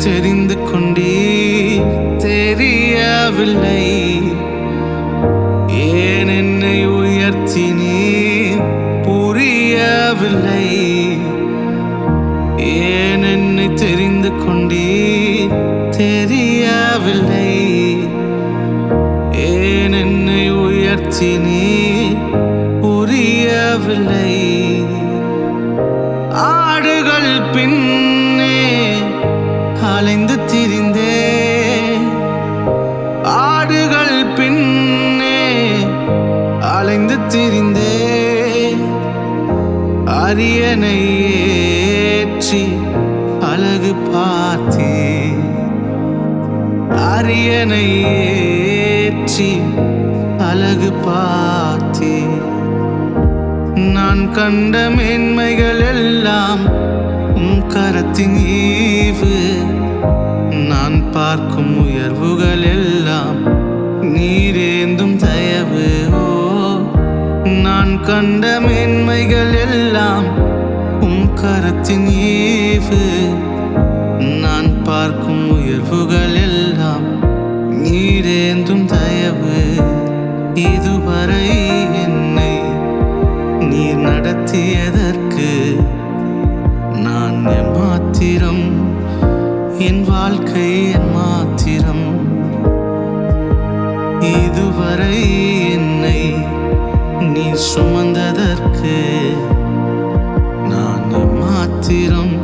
தெரிந்து கொண்டீர், தெரியவில்லை. ஏன் என்னை உயர்த்தினீர், புரியவில்லை. ஏன் என்னை தெரிந்து கொண்டீர், தெரியவில்லை. ஏன் என்னை உயர்த்தினீர், புரியவில்லை. ஆடுகள் பின்னே அலைந்து திரிந்தேன், ஆடுகள் பின்னே அலைந்து திரிந்தேன். அரியணை ஏற்றி அழகு பார்த்தேன், அரியணை ஏற்றி அழகு பார்த்தேன். நான் கண்ட மேன்மைகள் எல்லாம் உம் கரத்தின் ஈவு, நான் பார்க்கும் உயர்வுகள் எல்லாம் நீரேந்தும் தயவு. ஓ, நான் கண்ட மேன்மைகள் எல்லாம் உம் கரத்தின் ஈவு, நான் பார்க்கும் உயர்வுகள் எல்லாம் நீரேந்தும் தயவு. இதுவரை என்னை நீர் நடத்தியதற்கு நான் எம்மாத்திரம், என் வாழ்க்கை எம்மாத்திரம். இதுவரை என்னை நீர் சுமந்ததற்கு நான் எம்மாத்திரம்,